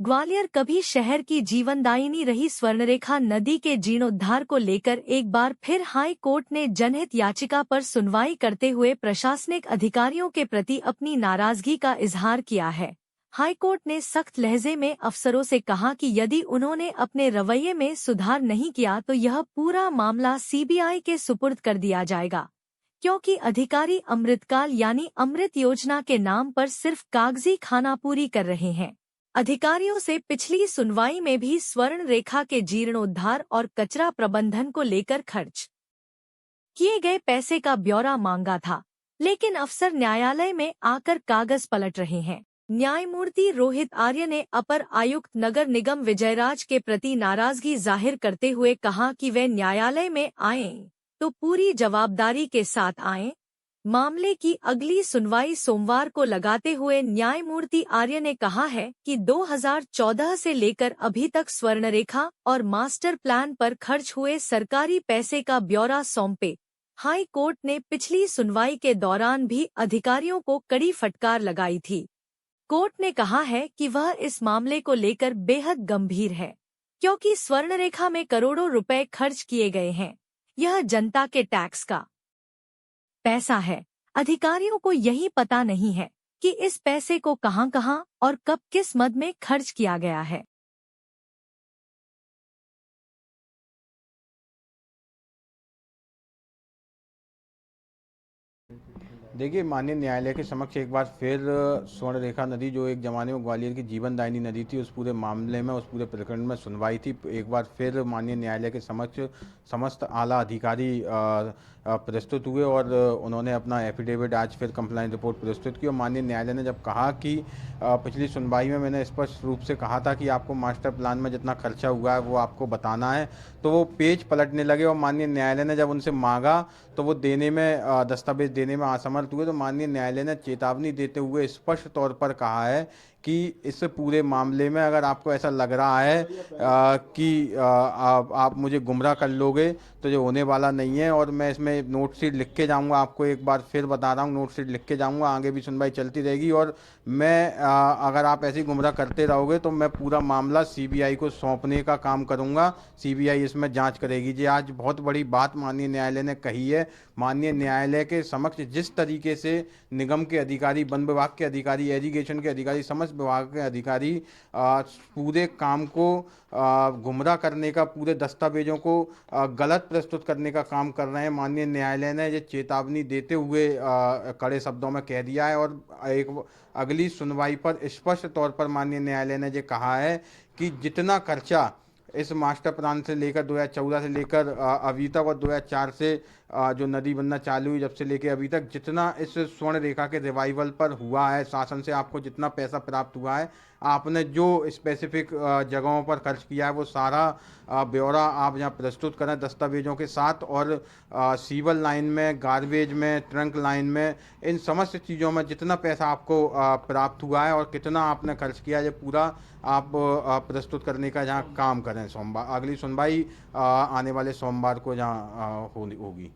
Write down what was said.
ग्वालियर कभी शहर की जीवनदायिनी रही स्वर्णरेखा नदी के जीर्णोद्धार को लेकर एक बार फिर हाई कोर्ट ने जनहित याचिका पर सुनवाई करते हुए प्रशासनिक अधिकारियों के प्रति अपनी नाराजगी का इजहार किया है। हाईकोर्ट ने सख्त लहजे में अफसरों से कहा कि यदि उन्होंने अपने रवैये में सुधार नहीं किया तो यह पूरा मामला सीबीआई के सुपुर्द कर दिया जाएगा, क्योंकि अधिकारी अमृतकाल यानी अमृत योजना के नाम पर सिर्फ कागजी खानापूरी कर रहे हैं। अधिकारियों से पिछली सुनवाई में भी स्वर्ण रेखा के जीर्णोद्धार और कचरा प्रबंधन को लेकर खर्च किए गए पैसे का ब्यौरा मांगा था, लेकिन अफसर न्यायालय में आकर कागज पलट रहे हैं। न्यायमूर्ति रोहित आर्य ने अपर आयुक्त नगर निगम विजयराज के प्रति नाराजगी जाहिर करते हुए कहा कि वे न्यायालय में आएं तो पूरी जवाबदारी के साथ आएं। मामले की अगली सुनवाई सोमवार को लगाते हुए न्यायमूर्ति आर्य ने कहा है कि 2014 से लेकर अभी तक स्वर्णरेखा और मास्टर प्लान पर खर्च हुए सरकारी पैसे का ब्यौरा सौंपे। हाई कोर्ट ने पिछली सुनवाई के दौरान भी अधिकारियों को कड़ी फटकार लगाई थी। कोर्ट ने कहा है कि वह इस मामले को लेकर बेहद गंभीर है, क्योंकि स्वर्णरेखा में करोड़ों रुपए खर्च किए गए हैं। यह जनता के टैक्स का पैसा है। अधिकारियों को यही पता नहीं है कि इस पैसे को कहां-कहां और कब किस मद में खर्च किया गया है। देखिए, माननीय न्यायालय के समक्ष एक बार फिर स्वर्णरेखा नदी, जो एक ज़माने में ग्वालियर की जीवनदायिनी नदी थी, उस पूरे मामले में, उस पूरे प्रकरण में सुनवाई थी। एक बार फिर माननीय न्यायालय के समक्ष समस्त आला अधिकारी प्रस्तुत हुए और उन्होंने अपना एफिडेविट आज फिर कंप्लाइंस रिपोर्ट प्रस्तुत की। और माननीय न्यायालय ने जब कहा कि पिछली सुनवाई में मैंने स्पष्ट रूप से कहा था कि आपको मास्टर प्लान में जितना खर्चा हुआ है वो आपको बताना है, तो वो पेज पलटने लगे। और माननीय न्यायालय ने जब उनसे मांगा तो वो देने में दस्तावेज देने में असमर्थ हुए। तो माननीय न्यायालय ने चेतावनी देते हुए स्पष्ट तौर पर कहा है कि इस पूरे मामले में अगर आपको ऐसा लग रहा है कि आप मुझे गुमराह कर लोगे तो जो होने वाला नहीं है। और मैं इसमें नोटशीट लिख के जाऊंगा, आपको एक बार फिर बता रहा हूँ, नोटशीट लिख के जाऊंगा, आगे भी सुनवाई चलती रहेगी। और मैं अगर आप ऐसे ही गुमराह करते रहोगे तो मैं पूरा मामला सीबीआई को सौंपने का काम करूंगा। सीबीआई इसमें जांच करेगी। जी, आज बहुत बड़ी बात माननीय न्यायालय ने कही है। माननीय न्यायालय के समक्ष जिस तरीके से निगम के अधिकारी, वन विभाग के अधिकारी, एजुकेशन के अधिकारी, समस्त विभाग के अधिकारी पूरे काम को गुमराह करने का, पूरे दस्तावेजों को गलत प्रस्तुत करने का काम कर रहे हैं। माननीय न्यायालय ने ये चेतावनी देते हुए कड़े शब्दों में कह दिया है। और एक अगली सुनवाई पर स्पष्ट तौर पर माननीय न्यायालय ने ये कहा है कि जितना खर्चा इस मास्टर प्लान से लेकर 2014 से लेकर अभी तक, और 2004 से जो नदी बनना चालू हुई जब से लेकर अभी तक, जितना इस स्वर्ण रेखा के रिवाइवल पर हुआ है, शासन से आपको जितना पैसा प्राप्त हुआ है, आपने जो स्पेसिफिक जगहों पर खर्च किया है, वो सारा ब्यौरा आप यहाँ प्रस्तुत करें दस्तावेजों के साथ। और सीवर लाइन में, गार्बेज में, ट्रंक लाइन में, इन समस्त चीज़ों में जितना पैसा आपको प्राप्त हुआ है और कितना आपने खर्च किया है, ये पूरा आप प्रस्तुत करने का जहाँ काम करें। सोमवार अगली सुनवाई आने वाले सोमवार को जहाँ होगी।